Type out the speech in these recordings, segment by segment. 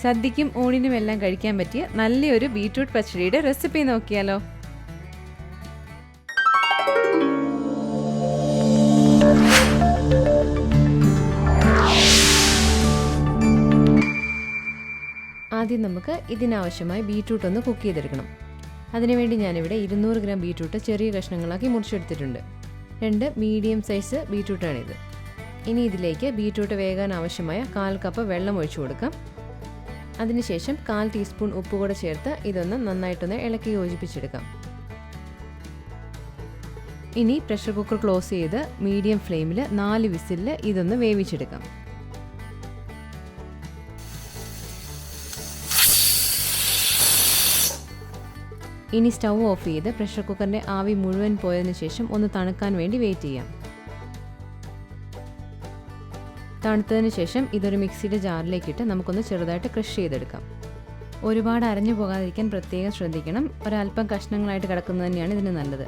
സദ്യക്കും ഊണിനും എല്ലാം കഴിക്കാൻ പറ്റിയ നല്ലൊരു ബീറ്റ്റൂട്ട് പച്ചടിയുടെ റെസിപ്പി നോക്കിയാലോ. ആദ്യം നമുക്ക് ഇതിനാവശ്യമായി ബീറ്റ്റൂട്ട് ഒന്ന് കുക്ക് ചെയ്തെടുക്കണം. അതിനുവേണ്ടി ഞാനിവിടെ 200 ഗ്രാം ബീറ്റ്റൂട്ട് ചെറിയ കഷ്ണങ്ങളാക്കി മുറിച്ചെടുത്തിട്ടുണ്ട്. 2 മീഡിയം സൈസ് ബീറ്റ്റൂട്ടാണിത്. ഇനി ഇതിലേക്ക് ബീറ്റ്റൂട്ട് വേകാൻ ആവശ്യമായ 1/4 കപ്പ് വെള്ളം ഒഴിച്ചു കൊടുക്കാം. അതിനുശേഷം 1/4 ടീസ്പൂൺ ഉപ്പ് കൂടെ ചേർത്ത് ഇതൊന്ന് നന്നായിട്ടൊന്ന് ഇളക്കി യോജിപ്പിച്ചെടുക്കാം. ഇനി പ്രഷർ കുക്കർ ക്ലോസ് ചെയ്ത് മീഡിയം ഫ്ലെയിമിൽ 4 വിസിലിൽ ഇതൊന്ന് വേവിച്ചെടുക്കാം. ഇനി സ്റ്റൗ ഓഫ് ചെയ്ത് പ്രഷർ കുക്കറിൻ്റെ ആവി മുഴുവൻ പോയതിനു ശേഷം ഒന്ന് തണുക്കാൻ വേണ്ടി വെയിറ്റ് ചെയ്യാം. തണുത്തതിന് ശേഷം ഇതൊരു മിക്സിയുടെ ജാറിലേക്കിട്ട് നമുക്കൊന്ന് ചെറുതായിട്ട് ക്രഷ് ചെയ്തെടുക്കാം. ഒരുപാട് അരഞ്ഞു പോകാതിരിക്കാൻ പ്രത്യേകം ശ്രദ്ധിക്കണം. ഒരല്പം കഷ്ണങ്ങളായിട്ട് കിടക്കുന്നത് തന്നെയാണ് ഇതിന് നല്ലത്.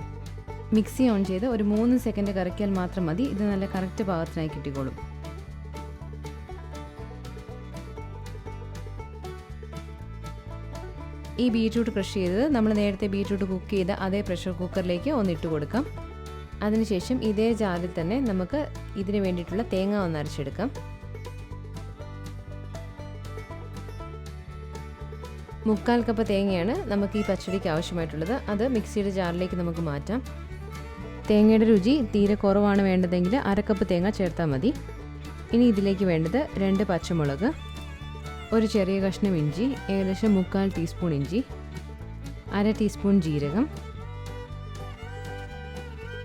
മിക്സി ഓൺ ചെയ്ത് ഒരു 3 സെക്കൻഡ് കറക്കിയാൽ മാത്രം മതി. ഇത് നല്ല കറക്റ്റ് പാകത്തിനായി കിട്ടിക്കോളും. ഈ ബീറ്റ്റൂട്ട് ക്രഷ് ചെയ്തത് നമ്മൾ നേരത്തെ ബീറ്റ്റൂട്ട് കുക്ക് ചെയ്ത അതേ പ്രഷർ കുക്കറിലേക്ക് ഒന്നിട്ട് കൊടുക്കാം. അതിനുശേഷം ഇതേ ജാറിൽ തന്നെ നമുക്ക് ഇതിന് വേണ്ടിയിട്ടുള്ള തേങ്ങ ഒന്ന് അരച്ചെടുക്കാം. 1/4 കപ്പ് തേങ്ങയാണ് നമുക്ക് ഈ പച്ചടിക്ക് ആവശ്യമായിട്ടുള്ളത്. അത് മിക്സിയുടെ ജാറിലേക്ക് നമുക്ക് മാറ്റാം. തേങ്ങയുടെ രുചി തീരെ കുറവാണ് വേണ്ടതെങ്കിൽ 1/2 കപ്പ് തേങ്ങ ചേർത്താൽ മതി. ഇനി ഇതിലേക്ക് വേണ്ടത് 2 പച്ചമുളക്, ഒരു ചെറിയ കഷ്ണം ഇഞ്ചി, ഏകദേശം 3/4 ടീസ്പൂൺ ഇഞ്ചി, 1/2 ടീസ്പൂൺ ജീരകം,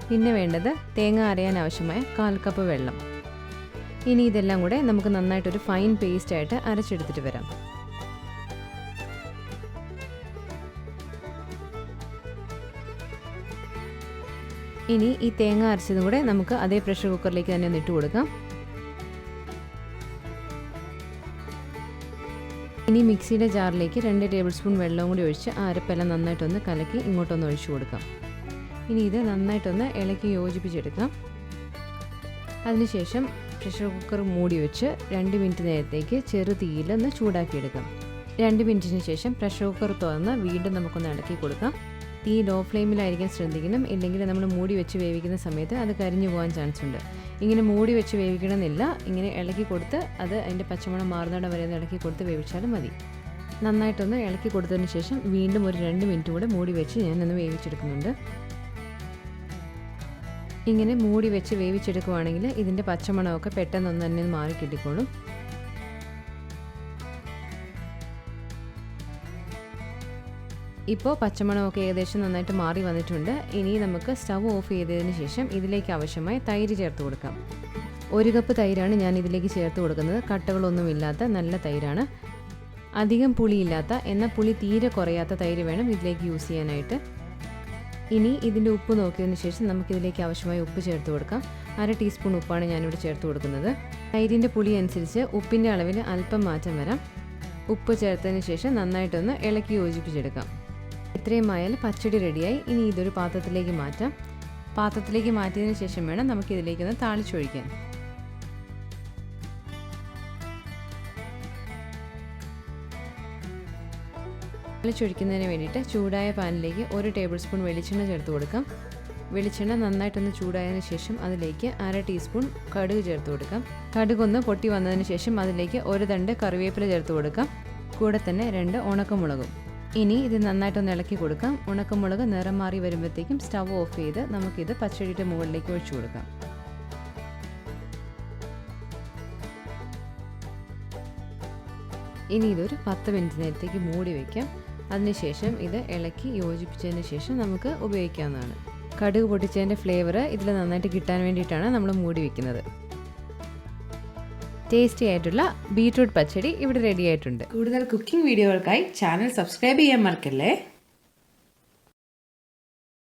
പിന്നെ വേണ്ടത് തേങ്ങ അരയാൻ ആവശ്യമായ 1/4 കപ്പ് വെള്ളം. ഇനി ഇതെല്ലാം കൂടെ നമുക്ക് നന്നായിട്ടൊരു ഫൈൻ പേസ്റ്റായിട്ട് അരച്ചെടുത്തിട്ട് വരാം. ഇനി ഈ തേങ്ങ അരച്ചതും കൂടെ നമുക്ക് അതേ പ്രഷർ കുക്കറിലേക്ക് തന്നെ ഒന്ന് ഇട്ട് കൊടുക്കാം. ഇനി മിക്സിയുടെ ജാറിലേക്ക് 2 ടേബിൾ സ്പൂൺ വെള്ളവും കൂടി ഒഴിച്ച് ആ അരപ്പെല്ലാം നന്നായിട്ടൊന്ന് കലക്കി ഇങ്ങോട്ടൊന്ന് ഒഴിച്ചു കൊടുക്കാം. ഇനി ഇത് നന്നായിട്ടൊന്ന് ഇളക്കി യോജിപ്പിച്ചെടുക്കാം. അതിനുശേഷം പ്രഷർ കുക്കർ മൂടി വെച്ച് 2 മിനിറ്റ് നേരത്തേക്ക് ചെറു തീയിലൊന്ന് ചൂടാക്കിയെടുക്കാം. 2 മിനിറ്റിന് ശേഷം പ്രഷർ കുക്കർ തുറന്ന് വീണ്ടും നമുക്കൊന്ന് ഇളക്കി കൊടുക്കാം. തീ ലോ ഫ്ലെയിമിലായിരിക്കാൻ ശ്രദ്ധിക്കണം. ഇല്ലെങ്കിൽ നമ്മൾ മൂടി വെച്ച് വേവിക്കുന്ന സമയത്ത് അത് കരിഞ്ഞു പോകാൻ ചാൻസ് ഉണ്ട്. ഇങ്ങനെ മൂടി വെച്ച് വേവിക്കണമെന്നില്ല. ഇങ്ങനെ ഇളക്കി കൊടുത്ത് അത് അതിൻ്റെ പച്ചമണം മാറുന്നിടം വരെ ഒന്ന് ഇളക്കി കൊടുത്ത് വേവിച്ചാലും മതി. നന്നായിട്ടൊന്ന് ഇളക്കി കൊടുത്തതിന് ശേഷം വീണ്ടും ഒരു 2 മിനിറ്റ് കൂടെ മൂടി വെച്ച് ഞാനൊന്ന് വേവിച്ചെടുക്കുന്നുണ്ട്. ഇങ്ങനെ മൂടി വെച്ച് വേവിച്ചെടുക്കുവാണെങ്കിൽ ഇതിൻ്റെ പച്ചമണമൊക്കെ പെട്ടെന്നൊന്ന് തന്നെ മാറി കിട്ടിക്കോളും. ഇപ്പോൾ പച്ചമണമൊക്കെ ഏകദേശം നന്നായിട്ട് മാറി വന്നിട്ടുണ്ട്. ഇനി നമുക്ക് സ്റ്റൗ ഓഫ് ചെയ്തതിന് ശേഷം ഇതിലേക്ക് ആവശ്യമായ തൈര് ചേർത്ത് കൊടുക്കാം. 1 കപ്പ് തൈരാണ് ഞാൻ ഇതിലേക്ക് ചേർത്ത് കൊടുക്കുന്നത്. കട്ടകളൊന്നുമില്ലാത്ത നല്ല തൈരാണ്. അധികം പുളിയില്ലാത്ത എന്നാൽ പുളി തീരെ കുറയാത്ത തൈര് വേണം ഇതിലേക്ക് യൂസ് ചെയ്യാനായിട്ട്. ഇനി ഇതിൻ്റെ ഉപ്പ് നോക്കിയതിന് ശേഷം നമുക്കിതിലേക്ക് ആവശ്യമായ ഉപ്പ് ചേർത്ത് കൊടുക്കാം. 1/2 ടീസ്പൂൺ ഉപ്പാണ് ഞാനിവിടെ ചേർത്ത് കൊടുക്കുന്നത്. തൈരിൻ്റെ പുളി അനുസരിച്ച് ഉപ്പിൻ്റെ അളവിൽ അല്പം മാറ്റം വരാം. ഉപ്പ് ചേർത്തതിന് ശേഷം നന്നായിട്ടൊന്ന് ഇളക്കി യോജിപ്പിച്ചെടുക്കാം. ഇത്രയും ആയാൽ പച്ചടി റെഡിയായി. ഇനി ഇതൊരു പാത്രത്തിലേക്ക് മാറ്റാം. പാത്രത്തിലേക്ക് മാറ്റിയതിന് ശേഷം വേണം നമുക്കിതിലേക്കൊന്ന് താളിച്ചൊഴിക്കാൻ. താളിച്ചൊഴിക്കുന്നതിന് വേണ്ടിയിട്ട് ചൂടായ പാനിലേക്ക് 1 ടേബിൾ സ്പൂൺ വെളിച്ചെണ്ണ ചേർത്ത് കൊടുക്കാം. വെളിച്ചെണ്ണ നന്നായിട്ടൊന്ന് ചൂടായതിനു ശേഷം അതിലേക്ക് 1/2 ടീസ്പൂൺ കടുക് ചേർത്ത് കൊടുക്കാം. കടുകൊന്ന് പൊട്ടി വന്നതിന് ശേഷം അതിലേക്ക് 1 തണ്ട് കറിവേപ്പില ചേർത്ത് കൊടുക്കാം. കൂടെ തന്നെ 2 ഉണക്കമുളകും. ഇനി ഇത് നന്നായിട്ടൊന്ന് ഇളക്കി കൊടുക്കാം. ഉണക്കമുളക് നിറം മാറി വരുമ്പോഴത്തേക്കും സ്റ്റവ് ഓഫ് ചെയ്ത് നമുക്കിത് പച്ചടിയുടെ മുകളിലേക്ക് ഒഴിച്ചു കൊടുക്കാം. ഇനി ഇതൊരു 10 മിനിറ്റ് നേരത്തേക്ക് മൂടി വയ്ക്കാം. അതിനുശേഷം ഇത് ഇളക്കി യോജിപ്പിച്ചതിന് ശേഷം നമുക്ക് ഉപയോഗിക്കാവുന്നതാണ്. കടുക് പൊട്ടിച്ചതിൻ്റെ ഫ്ലേവർ ഇതിൽ നന്നായിട്ട് കിട്ടാൻ വേണ്ടിയിട്ടാണ് നമ്മൾ മൂടി വയ്ക്കുന്നത്. ടേസ്റ്റി ആയിട്ടുള്ള ബീറ്റ്റൂട്ട് പച്ചടി ഇവിടെ റെഡി ആയിട്ടുണ്ട്. കൂടുതൽ കുക്കിംഗ് വീഡിയോകൾക്കായി ചാനൽ സബ്സ്ക്രൈബ് ചെയ്യാൻ മറക്കല്ലേ.